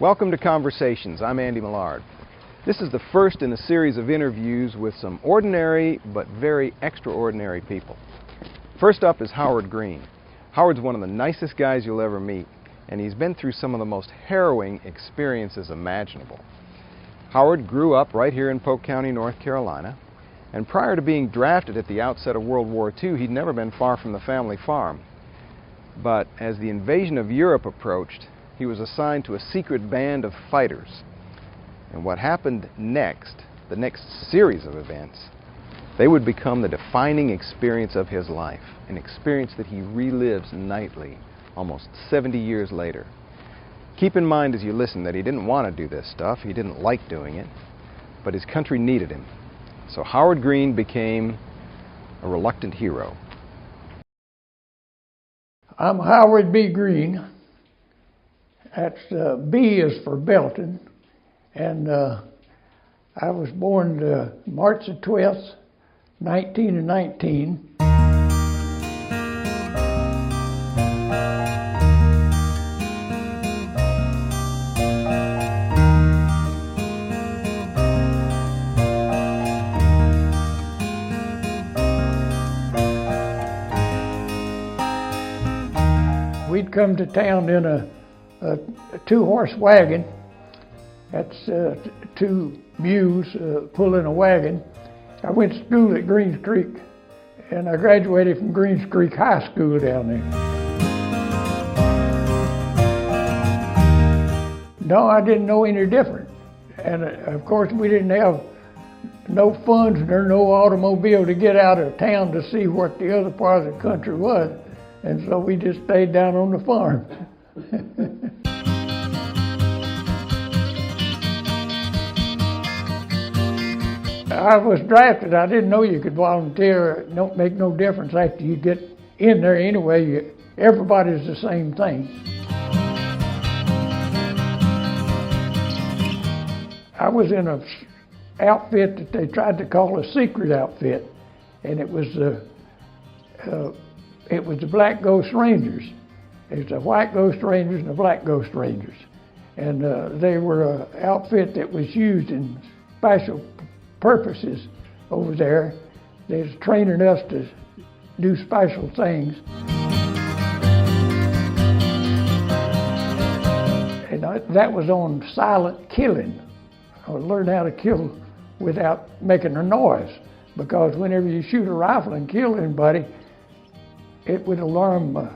Welcome to Conversations. I'm Andy Millard. This is the first in a series of interviews with some ordinary but very extraordinary people. First up is Hurtgen Greene. Howard's one of the nicest guys you'll ever meet, and he's been through some of the most harrowing experiences imaginable. Howard grew up right here in Polk County, North Carolina, and prior to being drafted at the outset of World War II, he'd never been far from the family farm. But as the invasion of Europe approached, he was assigned to a secret band of fighters. And what happened next, the next series of events, they would become the defining experience of his life, an experience that he relives nightly, almost 70 years later. Keep in mind as you listen that he didn't want to do this stuff, he didn't like doing it, but his country needed him. So Hurtgen Greene became a reluctant hero. I'm Howard B. Greene. That's B is for Belton, and I was born March the 12th, 1919. We'd come to town in a two-horse wagon. That's two mules pulling a wagon. I went to school at Greens Creek, and I graduated from Greens Creek High School down there. No, I didn't know any different. And of course, we didn't have no funds or no automobile to get out of town to see what the other part of the country was. And so we just stayed down on the farm. I was drafted. I didn't know you could volunteer. It don't make no difference after you get in there anyway. Everybody's the same thing. I was in an outfit that they tried to call a secret outfit, and it was the Black Ghost Rangers. There's the White Ghost Rangers and the Black Ghost Rangers. And they were an outfit that was used in special purposes over there. They was training us to do special things. And that was on silent killing. I learned how to kill without making a noise, because whenever you shoot a rifle and kill anybody, it would alarm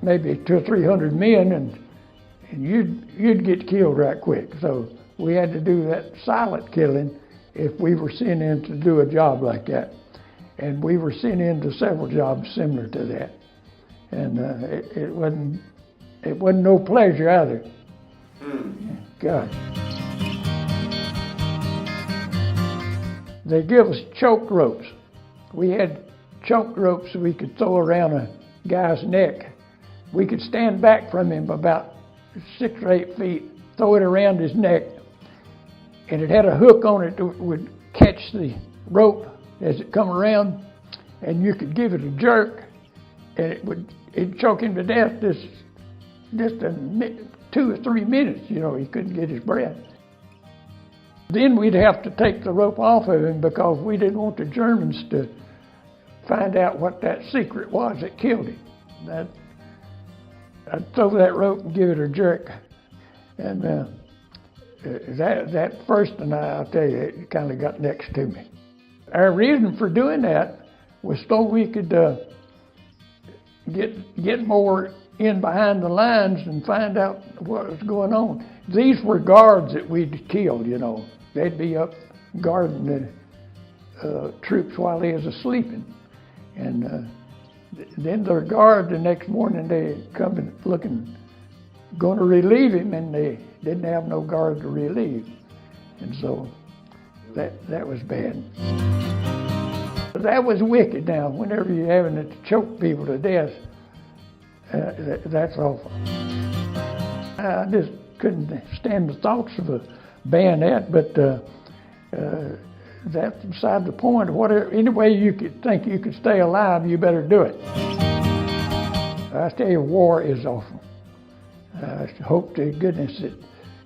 maybe 200 or 300 men, and you'd get killed right quick. So we had to do that silent killing if we were sent in to do a job like that. And we were sent into several jobs similar to that. And it wasn't no pleasure either. God. They give us choke ropes. We had choke ropes we could throw around a guy's neck. We could stand back from him about 6 or 8 feet, throw it around his neck, and it had a hook on it that would catch the rope as it come around, and you could give it a jerk, and it'd choke him to death just 2 or 3 minutes. You know, he couldn't get his breath. Then we'd have to take the rope off of him because we didn't want the Germans to find out what that secret was that killed him. I'd throw that rope and give it a jerk, and that first one, I'll tell you, it kind of got next to me. Our reason for doing that was so we could get more in behind the lines and find out what was going on. These were guards that we'd killed, you know. They'd be up guarding the troops while they was sleeping. And then their guard the next morning, they come in looking, going to relieve him, and they didn't have no guard to relieve. And so that was bad. That was wicked now. Whenever you're having to choke people to death, that's awful. I just couldn't stand the thoughts of a bayonet, but that's beside the point. Whatever, any way you could think you could stay alive, you better do it. I tell you, war is awful. I hope to goodness that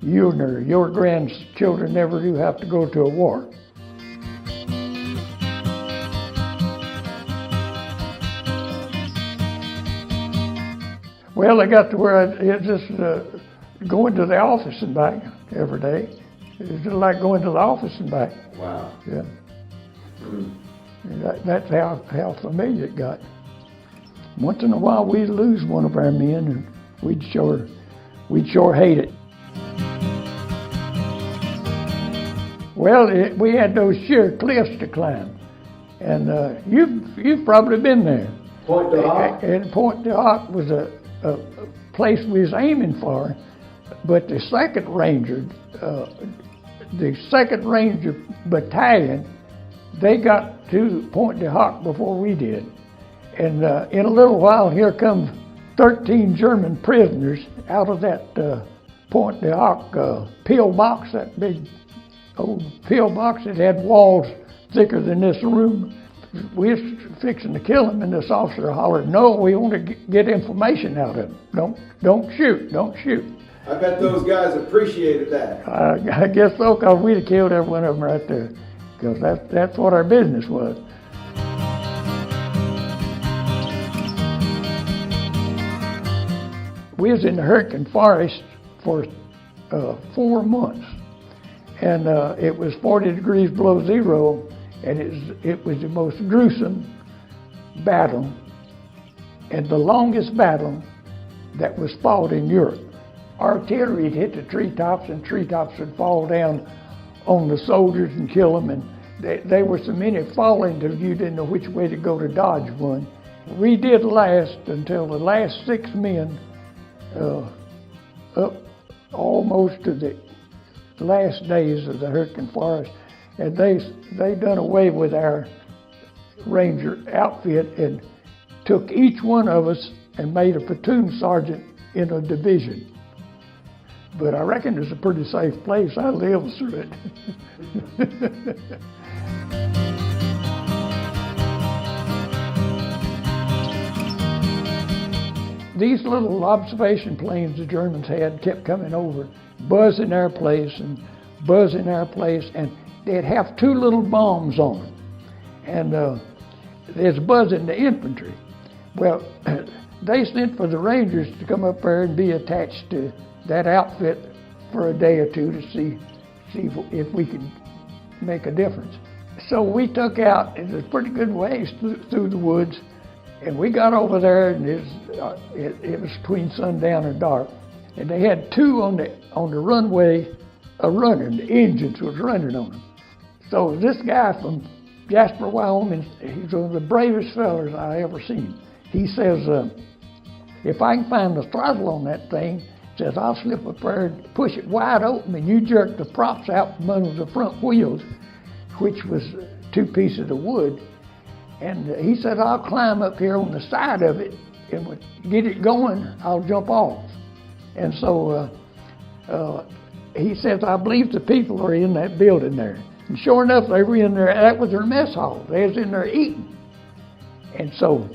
you or your grandchildren never do have to go to a war. Well, I got to where it just going to the office and back every day. It's just like going to the office and back. Wow. Yeah. That's how familiar it got. Once in a while, we'd lose one of our men, and we'd sure hate it. Well, we had those sheer cliffs to climb, and you've probably been there. Point de Hoc? And Point de Hoc was a place we was aiming for, but the second Ranger battalion, they got to Point de Hoc before we did. And in a little while, here comes 13 German prisoners out of that Point de Hoc pill box, that big old pill box that had walls thicker than this room. We was fixing to kill him, and this officer hollered, "No, we want to get information out of him. Don't shoot, don't shoot." I bet those guys appreciated that. I guess so, because we'd have killed every one of them right there, because that's what our business was. We was in the Hurtgen forest for 4 months, and it was 40 degrees below zero, and it was the most gruesome battle and the longest battle that was fought in Europe. Artillery would hit the treetops, and treetops would fall down on the soldiers and kill them, and there were so many falling that you didn't know which way to go to dodge one. We did last until the last 6 men up almost to the last days of the Hurtgen forest, and they done away with our Ranger outfit and took each one of us and made a platoon sergeant in a division. But I reckon it's a pretty safe place. I lived through it. These little observation planes the Germans had kept coming over, buzzing our place, and they'd have 2 little bombs on them, and it's buzzing the infantry. Well, they sent for the Rangers to come up there and be attached to that outfit for a day or two to see if we could make a difference. So we took out, it was pretty good ways through the woods, and we got over there, and it was between sundown and dark, and they had 2 on the runway running. The engines was running on them. So this guy from Jasper, Wyoming, he's one of the bravest fellas I ever seen. He says, if I can find the throttle on that thing, says I'll slip up there and push it wide open, and you jerk the props out from under the front wheels, which was 2 pieces of wood. And he said, I'll climb up here on the side of it, and when get it going, I'll jump off. And so he says, I believe the people are in that building there. And sure enough, they were in there. That was their mess hall. They was in there eating. And so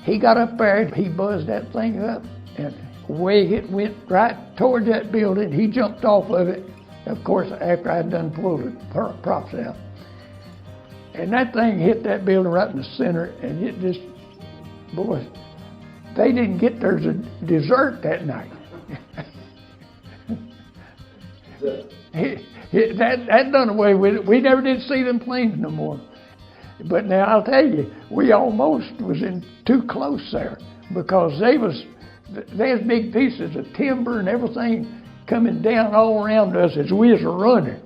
he got up there, he buzzed that thing up, and away it went right toward that building. He jumped off of it, of course, after I'd done pulled the props out. And that thing hit that building right in the center, and it just, boy, they didn't get their dessert that night. That done away with it. We never did see them planes no more. But now I'll tell you, we almost was in too close there, because there's big pieces of timber and everything coming down all around us as we was running.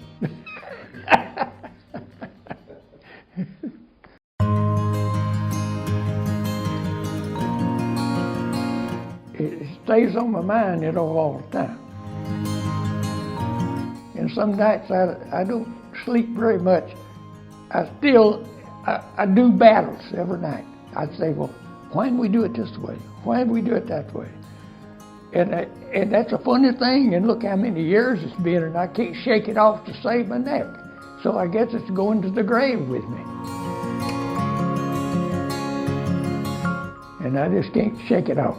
It stays on my mind, all the time. And some nights I don't sleep very much. I do battles every night. I'd say, well, why didn't we do it this way? Why didn't we do it that way? And that's a funny thing, and look how many years it's been, and I can't shake it off to save my neck. So I guess it's going to the grave with me. And I just can't shake it off.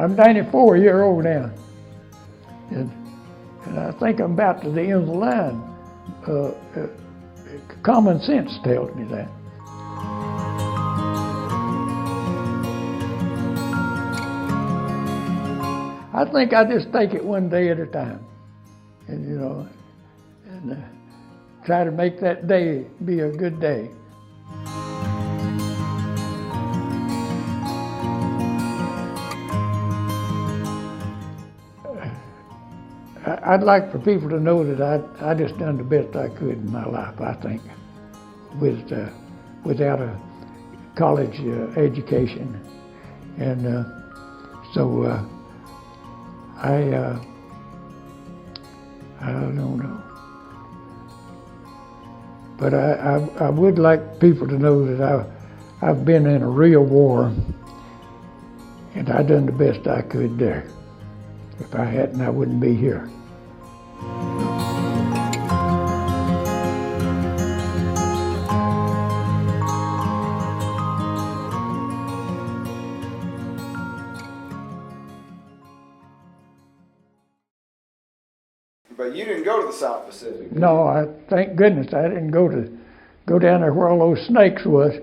I'm 94-year-old now, and I think I'm about to the end of the line. Common sense tells me that. I think I just take it one day at a time, and try to make that day be a good day. I'd like for people to know that I just done the best I could in my life, I think, without a college education. And so I don't know. But I would like people to know that I've been in a real war, and I done the best I could there. If I hadn't, I wouldn't be here. But you didn't go to the South Pacific. No, thank goodness I didn't go down there where all those snakes was.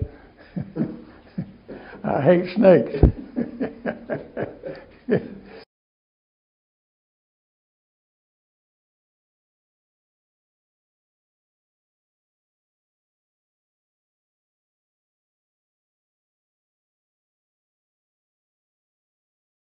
I hate snakes.